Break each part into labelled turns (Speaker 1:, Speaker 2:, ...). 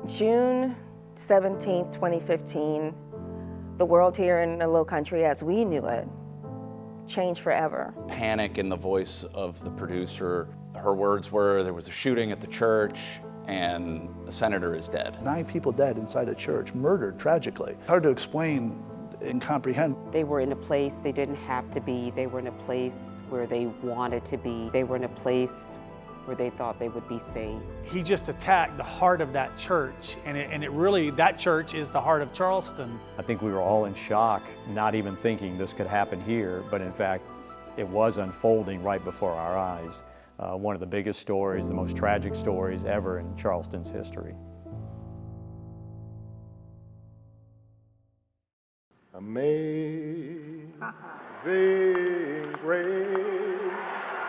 Speaker 1: June 17th, 2015, the world here in the Low Country as we knew it changed forever.
Speaker 2: Panic in the voice of the producer. Her words were, there was a shooting at the church and a senator is dead.
Speaker 3: 9 people dead inside a church, murdered tragically. Hard to explain and comprehend.
Speaker 4: They were in a place they didn't have to be. They were in a place where they wanted to be. They were in a place where they thought they would be safe.
Speaker 5: He just attacked the heart of that church, and it really, that church is the heart of Charleston.
Speaker 6: I think we were all in shock, not even thinking this could happen here, but in fact, it was unfolding right before our eyes. One of the biggest stories, the most tragic stories ever in Charleston's history.
Speaker 7: Amazing grace,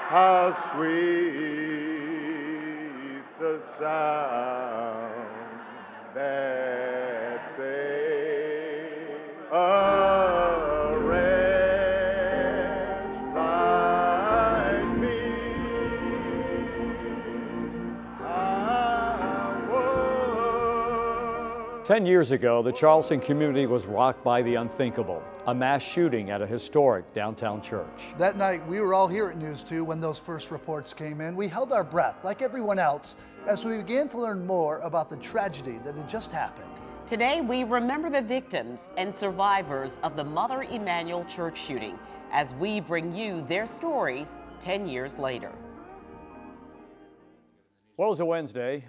Speaker 7: how sweet the sound that saved a wretch like me. I was
Speaker 6: 10 years ago, the Charleston community was rocked by the unthinkable, a mass shooting at a historic downtown church.
Speaker 3: That night, we were all here at News 2 when those first reports came in. We held our breath, like everyone else, as we began to learn more about the tragedy that had just happened.
Speaker 4: Today, we remember the victims and survivors of the Mother Emanuel Church shooting as we bring you their stories 10 years later.
Speaker 6: Well, it was a Wednesday.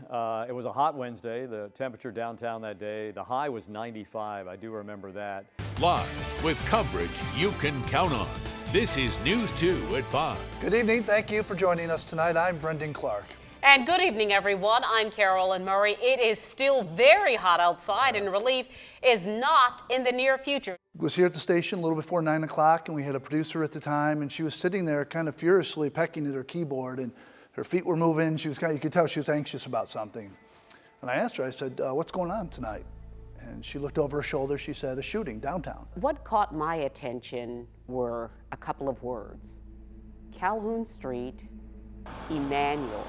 Speaker 6: It was a hot Wednesday. The temperature downtown that day, the high was 95. I do remember that.
Speaker 8: Live with coverage you can count on. This is News 2 at 5.
Speaker 3: Good evening. Thank you for joining us tonight. I'm Brendan Clark.
Speaker 4: And good evening, everyone. I'm Carolyn Murray. It is still very hot outside, and relief is not in the near future.
Speaker 3: I was here at the station a little before 9 o'clock, and we had a producer at the time, and she was sitting there kind of furiously pecking at her keyboard, and her feet were moving. She was you could tell she was anxious about something. And I asked her, I said, what's going on tonight? And she looked over her shoulder. She said, a shooting downtown.
Speaker 4: What caught my attention were a couple of words: Calhoun Street, Emanuel,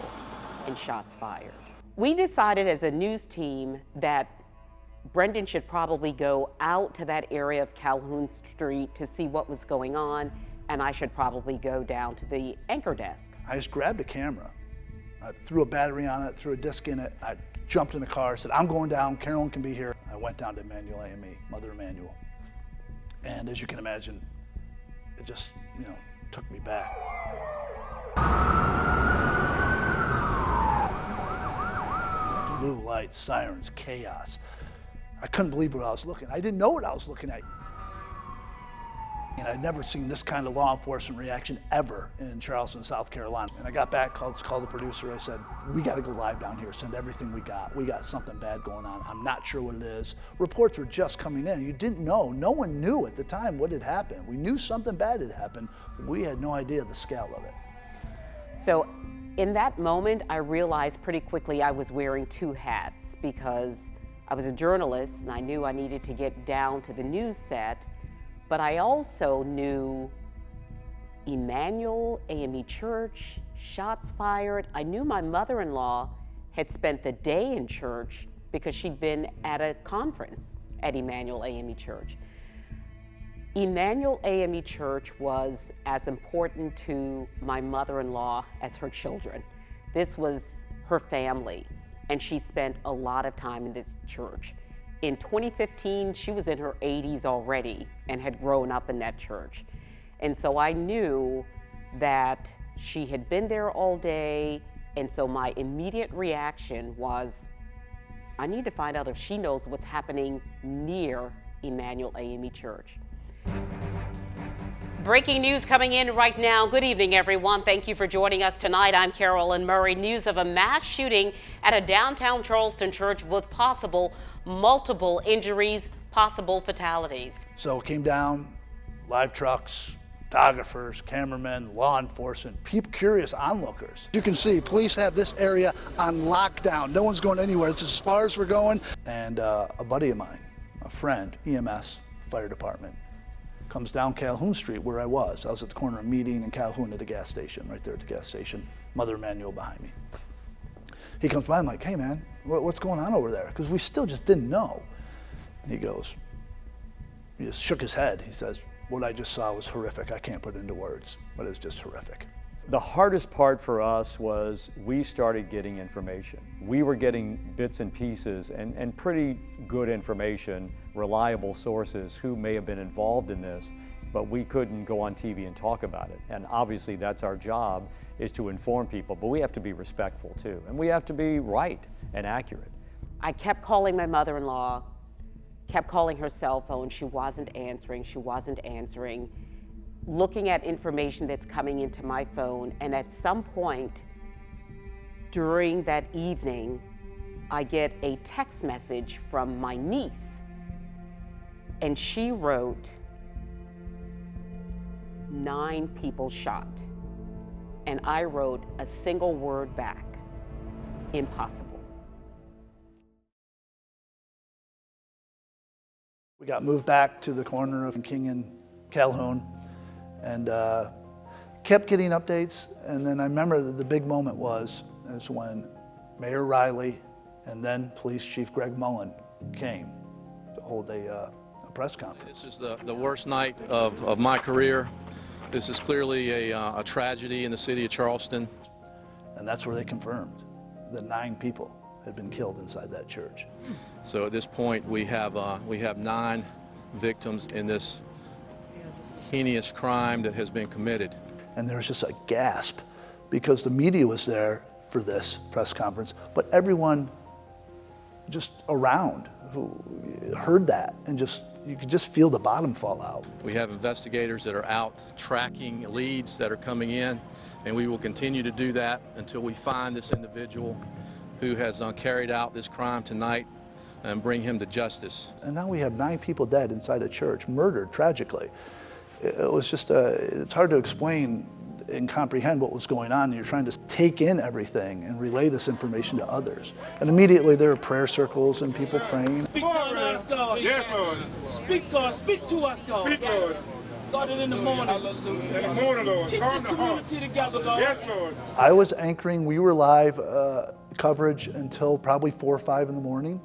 Speaker 4: and shots fired. We decided as a news team that Brendan should probably go out to that area of Calhoun Street to see what was going on, and I should probably go down to the anchor desk.
Speaker 3: I just grabbed a camera. I threw a battery on it, threw a disc in it. I jumped in the car, said, I'm going down, Carolyn can be here. I went down to Emanuel AME, Mother Emanuel. And as you can imagine, it just, took me back. Blue lights, sirens, chaos. I couldn't believe what I was looking at. I didn't know what I was looking at. And I'd never seen this kind of law enforcement reaction ever in Charleston, South Carolina. And I got back, called the producer. I said, we got to go live down here, send everything we got. We got something bad going on. I'm not sure what it is. Reports were just coming in. You didn't know. No one knew at the time what had happened. We knew something bad had happened. We had no idea the scale of it.
Speaker 4: So in that moment, I realized pretty quickly I was wearing 2 hats, because I was a journalist and I knew I needed to get down to the news set. But I also knew Emanuel, AME Church, shots fired. I knew my mother-in-law had spent the day in church because she'd been at a conference at Emanuel AME Church. Emanuel AME Church was as important to my mother-in-law as her children. This was her family, and she spent a lot of time in this church. In 2015, she was in her 80s already and had grown up in that church. And so I knew that she had been there all day, and so my immediate reaction was, I need to find out if she knows what's happening near Emanuel AME Church. Breaking news coming in right now. Good evening, everyone. Thank you for joining us tonight. I'm Carolyn Murray. News of a mass shooting at a downtown Charleston church with multiple injuries, possible fatalities.
Speaker 3: So it came down, live trucks, photographers, cameramen, law enforcement, people, curious onlookers. You can see police have this area on lockdown. No one's going anywhere. It's as far as we're going. And a buddy of mine, a friend, EMS, fire department, comes down Calhoun Street where I was. I was at the corner of Meeting and Calhoun at the gas station, right there at the gas station. Mother Emanuel behind me. He comes by, I'm like, hey man, what's going on over there? Because we still just didn't know. And he just shook his head. He says, what I just saw was horrific. I can't put it into words, but it's just horrific.
Speaker 6: The hardest part for us was we started getting information. We were getting bits and pieces and pretty good information, reliable sources who may have been involved in this, but we couldn't go on TV and talk about it. And obviously that's our job, is to inform people, but we have to be respectful too. And we have to be right and accurate.
Speaker 4: I kept calling my mother-in-law, kept calling her cell phone. She wasn't answering, looking at information that's coming into my phone. And at some point during that evening, I get a text message from my niece. And she wrote, 9 people shot. And I wrote a single word back, impossible.
Speaker 3: We got moved back to the corner of King and Calhoun and kept getting updates. And then I remember that the big moment was when Mayor Riley and then Police Chief Greg Mullen came to hold a press conference.
Speaker 9: This is the worst night of my career. This is clearly a tragedy in the city of Charleston.
Speaker 3: And that's where they confirmed that 9 people had been killed inside that church.
Speaker 9: So at this point, we have 9 victims in this heinous crime that has been committed.
Speaker 3: And there was just a gasp because the media was there for this press conference, but everyone just around who heard that and you could just feel the bottom fall out.
Speaker 9: We have investigators that are out tracking leads that are coming in, and we will continue to do that until we find this individual who has carried out this crime tonight and bring him to justice.
Speaker 3: And now we have 9 people dead inside a church, murdered tragically. It was just, it's hard to explain and comprehend what was going on. You're trying to take in everything and relay this information to others. And immediately there are prayer circles and people praying.
Speaker 10: Speak to us, God. Yes, Lord. Speak, God. Speak to us, God. Speak, Lord. God, in the morning. In the morning, Lord. Keep this community together, God. Yes, Lord.
Speaker 3: I was anchoring. We were live coverage until probably 4 or 5 in the morning.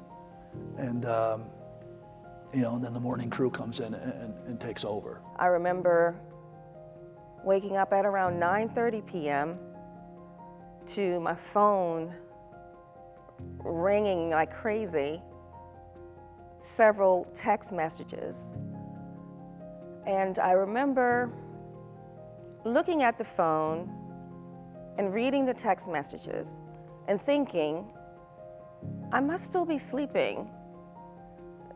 Speaker 3: And, and then the morning crew comes in and takes over.
Speaker 1: I remember waking up at around 9:30 p.m. to my phone ringing like crazy, several text messages. And I remember looking at the phone and reading the text messages and thinking, I must still be sleeping.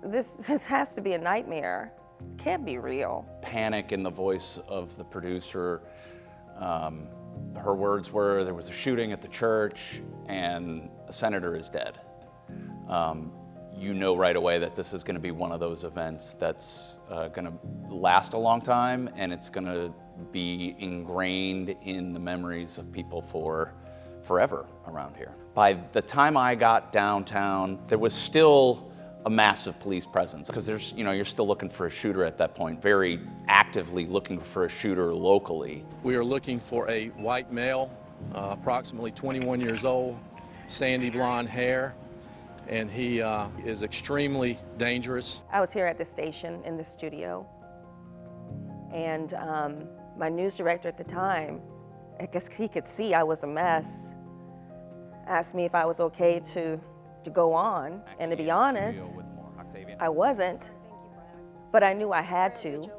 Speaker 1: This has to be a nightmare. It can't be real.
Speaker 2: Panic in the voice of the producer. Her words were, there was a shooting at the church and a senator is dead. You know right away that this is going to be one of those events that's going to last a long time, and it's going to be ingrained in the memories of people for forever around here. By the time I got downtown, there was still a massive police presence because you're still looking for a shooter at that point, very actively looking for a shooter locally.
Speaker 9: We are looking for a white male, approximately 21 years old, sandy blonde hair, and he is extremely dangerous.
Speaker 1: I was here at the station in the studio, and my news director at the time, I guess he could see I was a mess, asked me if I was okay to go on, and to be honest, I wasn't, but I knew I had to.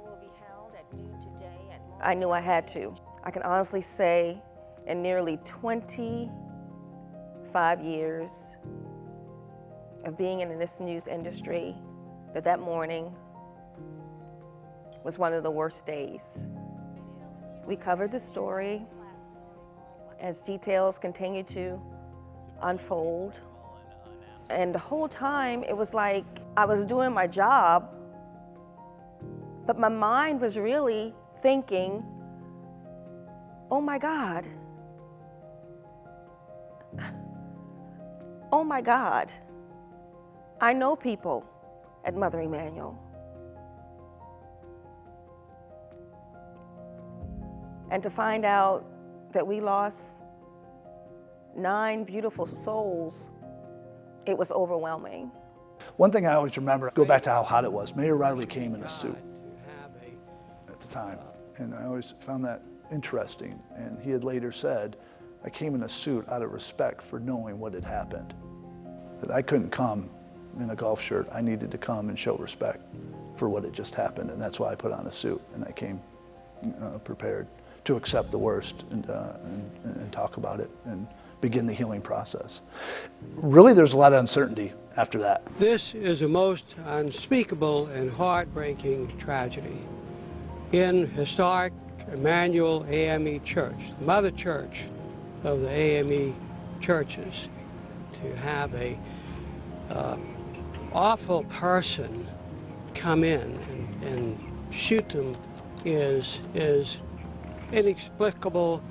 Speaker 1: I knew I had to. I can honestly say in nearly 25 years of being in this news industry, that morning was one of the worst days. We covered the story as details continued to unfold. And the whole time, it was like I was doing my job, but my mind was really thinking, oh my God. Oh my God. I know people at Mother Emanuel. And to find out that we lost 9 beautiful souls, it was overwhelming.
Speaker 3: One thing I always remember, go back to how hot it was. Mayor Riley came in a suit at the time, and I always found that interesting. And he had later said, I came in a suit out of respect for knowing what had happened. That I couldn't come in a golf shirt. I needed to come and show respect for what had just happened, and that's why I put on a suit, and I came prepared to accept the worst and talk about it and begin the healing process. Really, there's a lot of uncertainty after that.
Speaker 11: This is a most unspeakable and heartbreaking tragedy. In historic Emmanuel AME Church, the mother church of the AME churches, to have a awful person come in and shoot them is inexplicable,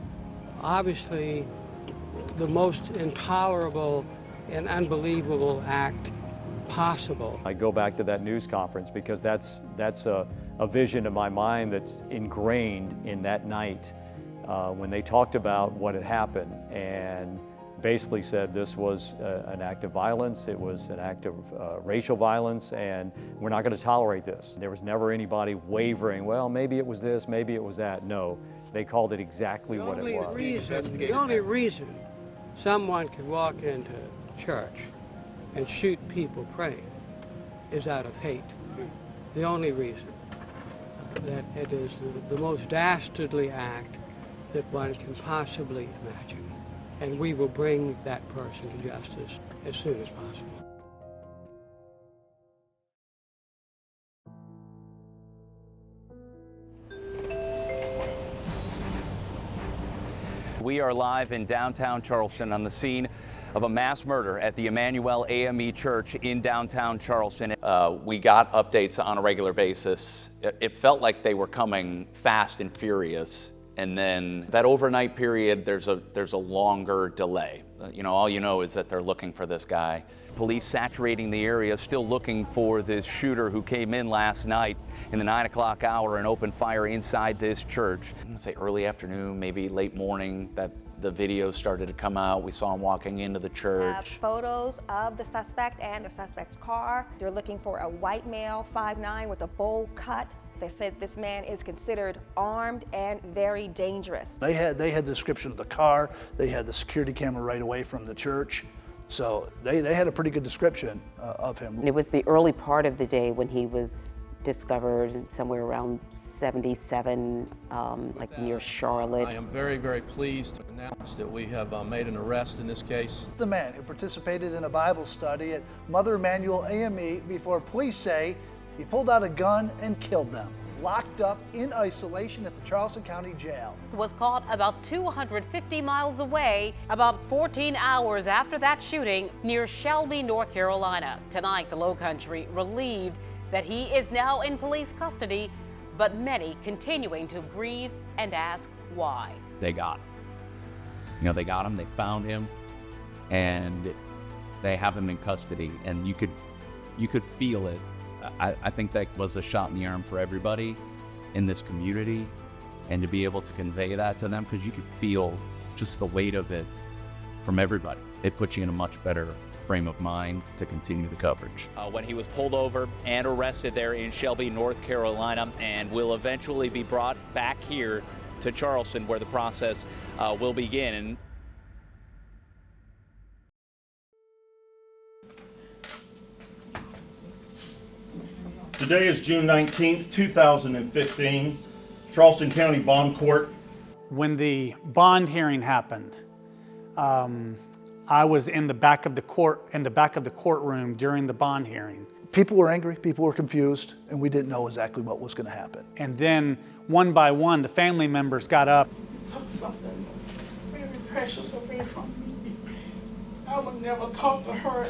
Speaker 11: obviously the most intolerable and unbelievable act possible.
Speaker 6: I go back to that news conference because that's a vision in my mind that's ingrained in that night when they talked about what had happened and basically said this was an act of violence, it was an act of racial violence, and we're not going to tolerate this. There was never anybody wavering, well, maybe it was this, maybe it was that. No, they called it exactly what it was.
Speaker 11: The only reason someone could walk into church and shoot people praying is out of hate. The only reason. That it is the most dastardly act that one can possibly imagine. And we will bring that person to justice as soon as possible.
Speaker 2: We are live in downtown Charleston on the scene of a mass murder at the Emmanuel AME Church in downtown Charleston. We got updates on a regular basis. It felt like they were coming fast and furious. And then that overnight period, there's a longer delay. All you know is that they're looking for this guy. Police saturating the area, still looking for this shooter who came in last night in the 9 o'clock hour and opened fire inside this church. I'm gonna say early afternoon, maybe late morning, that the video started to come out. We saw him walking into the church.
Speaker 1: Have photos of the suspect and the suspect's car. They're looking for a white male, 5'9", with a bowl cut. They said this man is considered armed and very dangerous.
Speaker 3: They had the description of the car. They had the security camera right away from the church. So they had a pretty good description of him.
Speaker 4: It was the early part of the day when he was discovered somewhere around 77, like near Charlotte.
Speaker 9: I am very, very pleased to announce that we have made an arrest in this case.
Speaker 3: The man who participated in a Bible study at Mother Emmanuel AME before police say he pulled out a gun and killed them, locked up in isolation at the Charleston County Jail.
Speaker 12: Was caught about 250 miles away, about 14 hours after that shooting near Shelby, North Carolina. Tonight, the Lowcountry relieved that he is now in police custody, but many continuing to grieve and ask why.
Speaker 2: They got him. They got him, they found him, and they have him in custody, and you could feel it. I think that was a shot in the arm for everybody in this community, and to be able to convey that to them, because you could feel just the weight of it from everybody. It puts you in a much better frame of mind to continue the coverage. When he was pulled over and arrested there in Shelby, North Carolina, and will eventually be brought back here to Charleston, where the process will begin.
Speaker 13: Today is June 19th, 2015, Charleston County Bond Court.
Speaker 5: When the bond hearing happened, I was in the back of the courtroom during the bond hearing.
Speaker 3: People were angry, people were confused, and we didn't know exactly what was going to happen.
Speaker 5: And then, one by one, the family members got up.
Speaker 10: Took something very precious away from me. I would never talk to her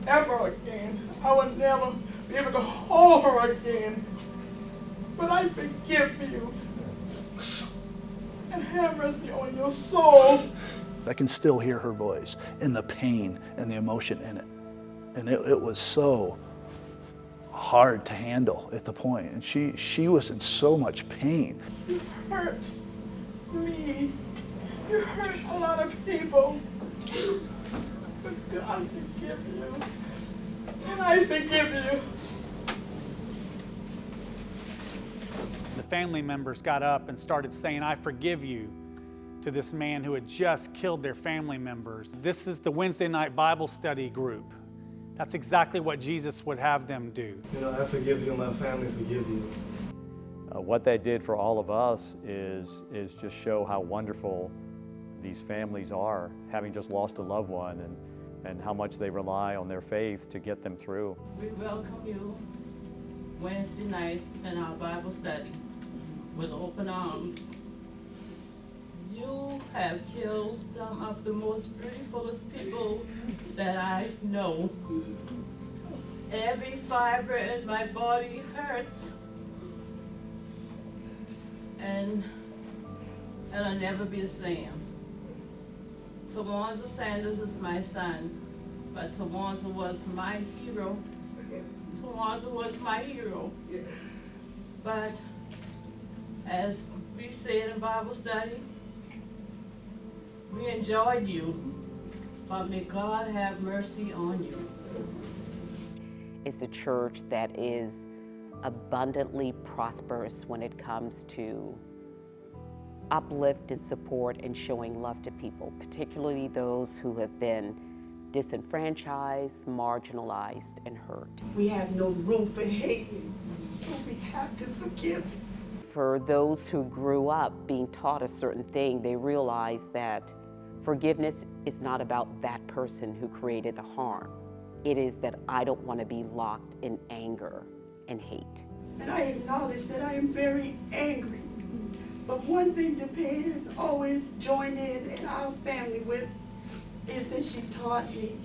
Speaker 10: ever again. I would never be able to hold her again. But I forgive you and have mercy on your soul.
Speaker 3: I can still hear her voice and the pain and the emotion in it. And it was so hard to handle at the point. And she was in so much pain.
Speaker 10: You hurt me You hurt a lot of people. But God forgive you. And I forgive you.
Speaker 5: The family members got up and started saying, "I forgive you," to this man who had just killed their family members. This is the Wednesday night Bible study group. That's exactly what Jesus would have them do.
Speaker 14: You know, I forgive you, my family forgive you.
Speaker 6: What they did for all of us is just show how wonderful these families are, having just lost a loved one, and how much they rely on their faith to get them through.
Speaker 15: We welcome you Wednesday night in our Bible study with open arms. You have killed some of the most beautifulest people that I know. Every fiber in my body hurts, and I'll never be the same. Tawanza Sanders is my son, but Tawanza was my hero. Tawanza was my hero. But as we said in Bible study, we enjoyed you, but may God have mercy on you.
Speaker 4: It's a church that is abundantly prosperous when it comes to uplift and support and showing love to people, particularly those who have been disenfranchised, marginalized, and hurt.
Speaker 10: We have no room for hate, so we have to forgive.
Speaker 4: For those who grew up being taught a certain thing, they realize that forgiveness is not about that person who created the harm. It is that I don't want to be locked in anger and hate.
Speaker 10: And I acknowledge that I am very angry. But one thing DePayne has always joined in our family with is that she taught me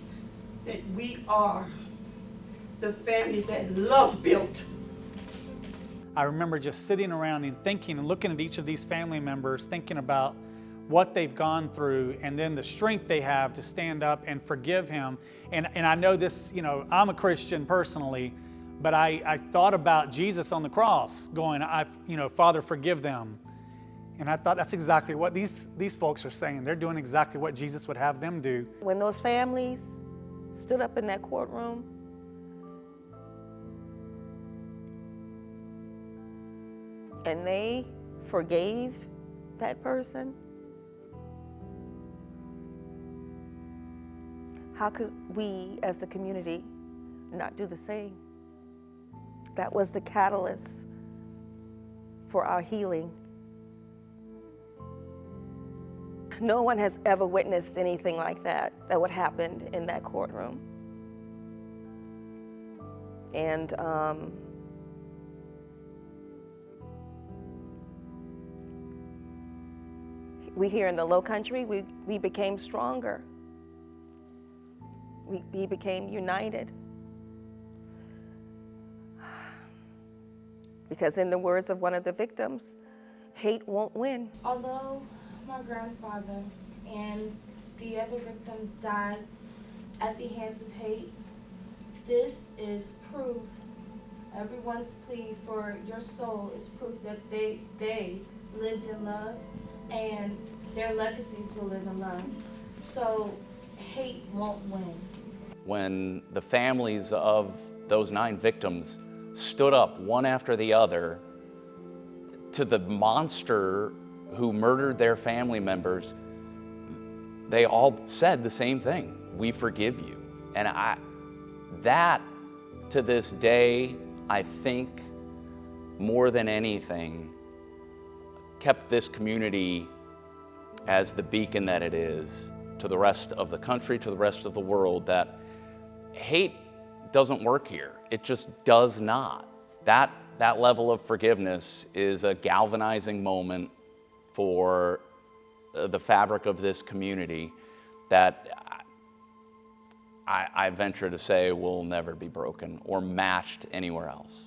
Speaker 10: that we are the family that love built.
Speaker 5: I remember just sitting around and thinking and looking at each of these family members, thinking about what they've gone through and then the strength they have to stand up and forgive him. And I know this, you know, I'm a Christian personally, but I thought about Jesus on the cross going, Father, forgive them. And I thought that's exactly what these folks are saying. They're doing exactly what Jesus would have them do.
Speaker 1: When those families stood up in that courtroom, and they forgave that person, how could we as the community not do the same? That was the catalyst for our healing. No one has ever witnessed anything like that would happen in that courtroom. And we here in the Low Country, we became stronger. We became united. Because in the words of one of the victims, hate won't win.
Speaker 16: Although my grandfather and the other victims died at the hands of hate, this is proof, everyone's plea for your soul is proof that they lived in love and their legacies will live in love. So hate won't win.
Speaker 2: When the families of those 9 victims stood up one after the other to the monster who murdered their family members, they all said the same thing: we forgive you. And that to this day, I think more than anything kept this community as the beacon that it is to the rest of the country, to the rest of the world, that hate doesn't work here. It just does not. That level of forgiveness is a galvanizing moment for the fabric of this community that I venture to say will never be broken or matched anywhere else.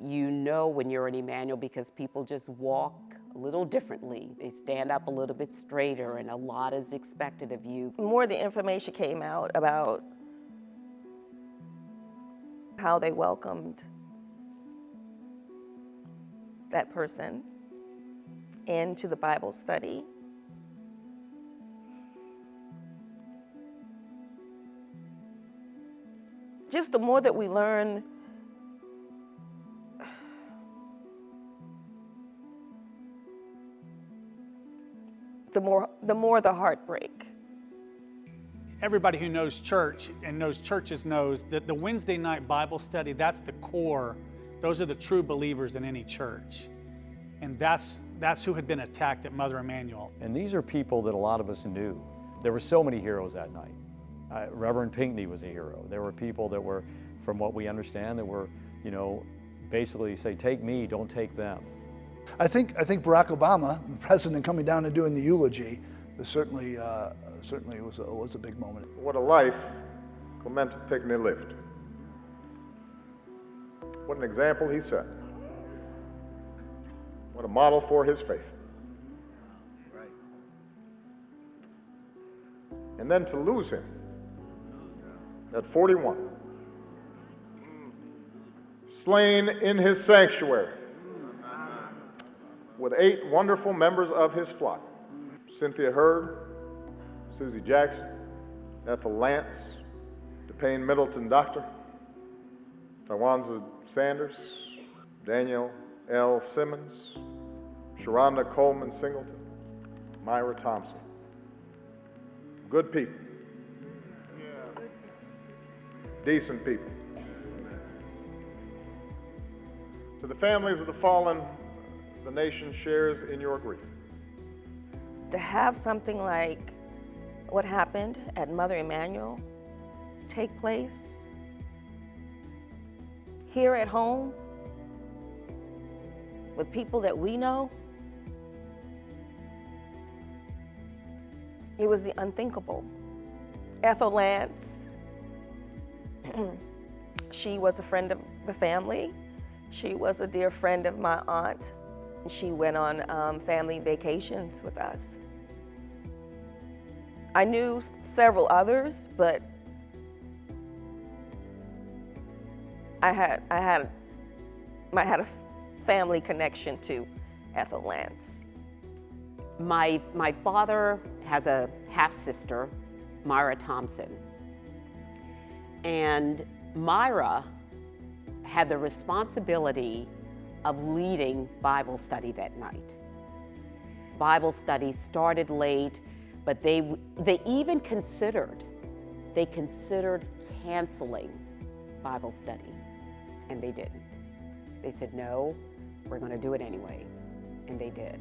Speaker 4: You know when you're an Emmanuel because people just walk a little differently. They stand up a little bit straighter, and a lot is expected of you.
Speaker 1: The more the information came out about how they welcomed that person into the Bible study. Just the more that we learn, the more the heartbreak.
Speaker 5: Everybody who knows church and knows churches knows that the Wednesday night Bible study, that's the core. Those are the true believers in any church. And that's who had been attacked at Mother Emanuel.
Speaker 6: And these are people that a lot of us knew. There were so many heroes that night. Reverend Pinckney was a hero. There were people that were, from what we understand, that were, basically say, take me, don't take them.
Speaker 3: I think Barack Obama, the president, coming down and doing the eulogy, certainly was a big moment.
Speaker 7: What a life Clement Pinckney lived. What an example he set. What a model for his faith. Right. And then to lose him at 41, slain in his sanctuary with 8 wonderful members of his flock: Cynthia Hurd, Susie Jackson, Ethel Lance, DePayne Middleton Doctor, Tawanza Sanders, Daniel L. Simmons, Sharonda Coleman Singleton, Myra Thompson. Good people. Decent people. To the families of the fallen, the nation shares in your grief.
Speaker 1: To have something like what happened at Mother Emanuel take place here at home with people that we know, it was the unthinkable. Ethel Lance, she was a friend of the family. She was a dear friend of my aunt. She went on family vacations with us. I knew several others, but I had a family connection to Ethel Lance.
Speaker 4: My father has a half-sister, Myra Thompson. And Myra had the responsibility of leading Bible study that night. Bible study started late, but they even considered canceling Bible study, and they didn't. They said, no, we're going to do it anyway, and they did.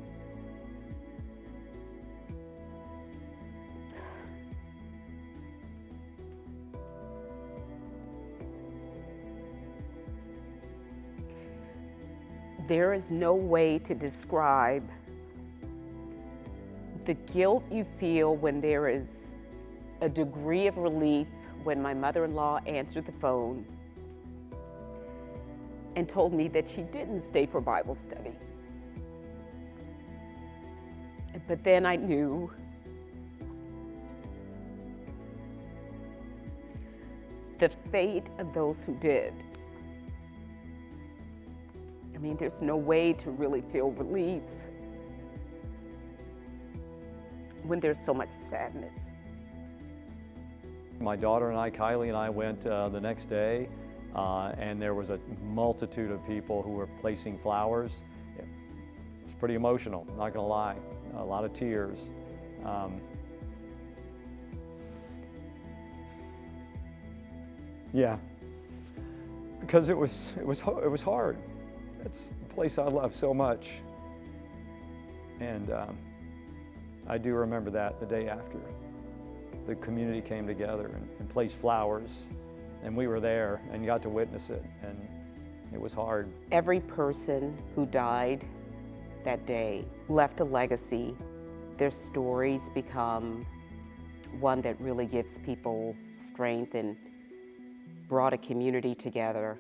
Speaker 4: There is no way to describe the guilt you feel when there is a degree of relief when my mother-in-law answered the phone and told me that she didn't stay for Bible study. But then I knew the fate of those who did. I mean, there's no way to really feel relief when there's so much sadness.
Speaker 6: My daughter and I, Kylie and I, went the next day, and there was a multitude of people who were placing flowers. It was pretty emotional, not gonna lie. A lot of tears. Yeah, because it was hard. It's the place I love so much. And I do remember that the day after. The community came together and placed flowers, and we were there and got to witness it, and it was hard.
Speaker 4: Every person who died that day left a legacy. Their stories become one that really gives people strength and brought a community together.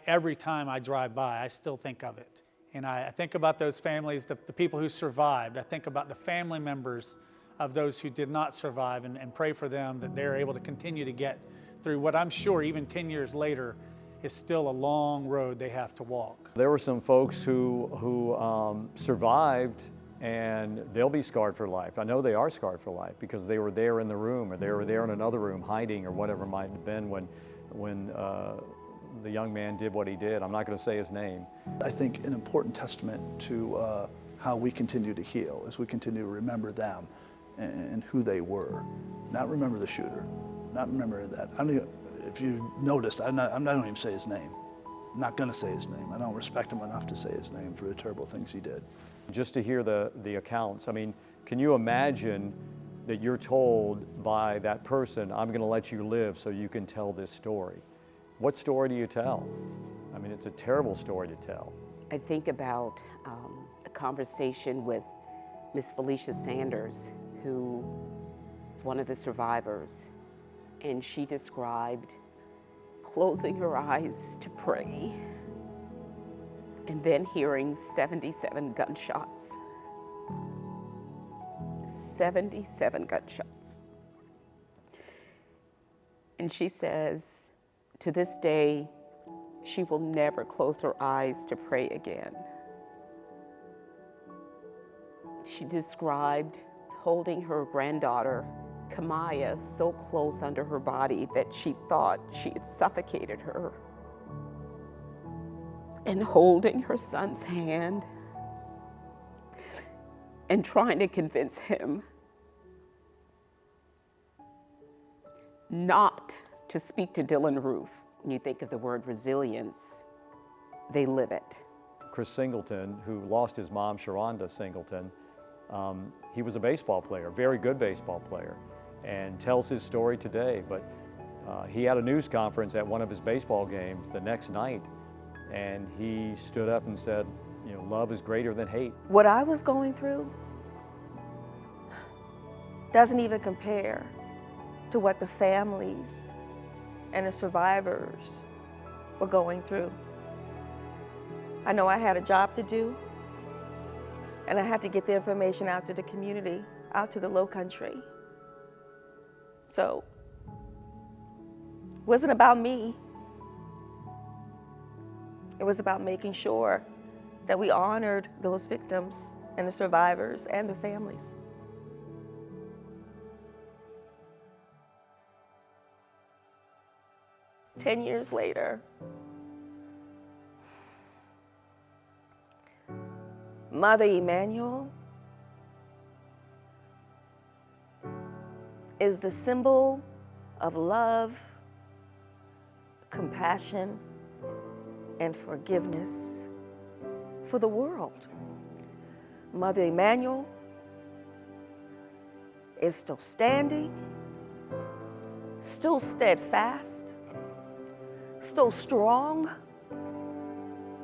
Speaker 5: Every time I drive by, I still think of it. And I think about those families, the people who survived. I think about the family members of those who did not survive and pray for them that they're able to continue to get through what I'm sure even 10 years later is still a long road they have to walk.
Speaker 6: There were some folks who survived, and they'll be scarred for life. I know they are scarred for life because they were there in the room, or they were there in another room hiding, or whatever it might have been when the young man did what he did. I'm not going to say his name.
Speaker 3: I think an important testament to how we continue to heal as we continue to remember them and who they were. Not remember the shooter, not remember that. I don't even, if you noticed, I don't even say his name. I'm not going to say his name. I don't respect him enough to say his name for the terrible things he did.
Speaker 6: Just to hear the accounts, I mean, can you imagine that you're told by that person, I'm going to let you live so you can tell this story? What story do you tell? I mean, it's a terrible story to tell.
Speaker 4: I think about a conversation with Miss Felicia Sanders, who is one of the survivors, and she described closing her eyes to pray and then hearing 77 gunshots. 77 gunshots. And she says, to this day, she will never close her eyes to pray again. She described holding her granddaughter, Kamaya, so close under her body that she thought she had suffocated her, and holding her son's hand and trying to convince him not to speak to Dylan Roof. When you think of the word resilience, they live it.
Speaker 6: Chris Singleton, who lost his mom, Sharonda Singleton, he was a baseball player, very good baseball player, and tells his story today. But he had a news conference at one of his baseball games the next night, and he stood up and said, you know, love is greater than hate.
Speaker 1: What I was going through doesn't even compare to what the families and the survivors were going through. I know I had a job to do, and I had to get the information out to the community, out to the low country. So, it wasn't about me. It was about making sure that we honored those victims and the survivors and the families. "10 years later, Mother Emanuel is the symbol of love, compassion, and forgiveness for the world. Mother Emanuel is still standing, still steadfast, still strong,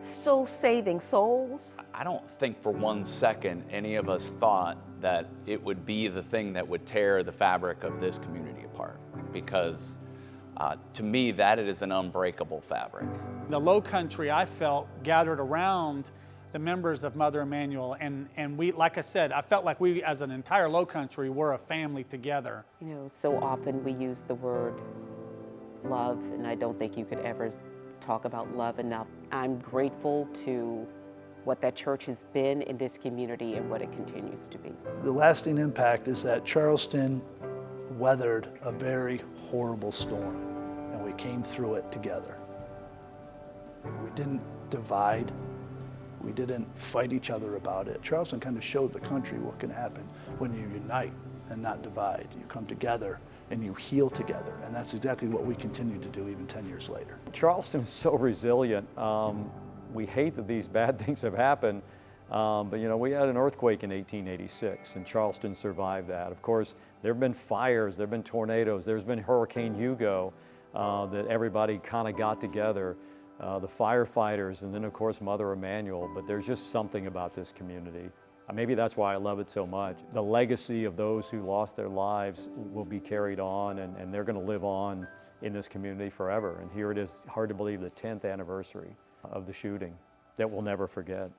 Speaker 1: still saving souls.
Speaker 2: I don't think for one second any of us thought that it would be the thing that would tear the fabric of this community apart, because to me that is an unbreakable fabric.
Speaker 5: The Low Country, I felt, gathered around the members of Mother Emanuel, and we, like I said, I felt like we as an entire Low Country were a family together.
Speaker 4: You know, so often we use the word love, and I don't think you could ever talk about love enough. I'm grateful to what that church has been in this community and what it continues to be.
Speaker 3: The lasting impact is that Charleston weathered a very horrible storm, and we came through it together. We didn't divide. We didn't fight each other about it. Charleston kind of showed the country what can happen when you unite and not divide. You come together and you heal together, and that's exactly what we continue to do even 10 years later.
Speaker 6: Charleston is so resilient. We hate that these bad things have happened, but you know, we had an earthquake in 1886, and Charleston survived that. Of course, there have been fires, there have been tornadoes, there's been Hurricane Hugo that everybody kind of got together, the firefighters, and then of course Mother Emanuel, but there's just something about this community. Maybe that's why I love it so much. The legacy of those who lost their lives will be carried on, and they're going to live on in this community forever. And here it is, hard to believe, the 10th anniversary of the shooting that we'll never forget.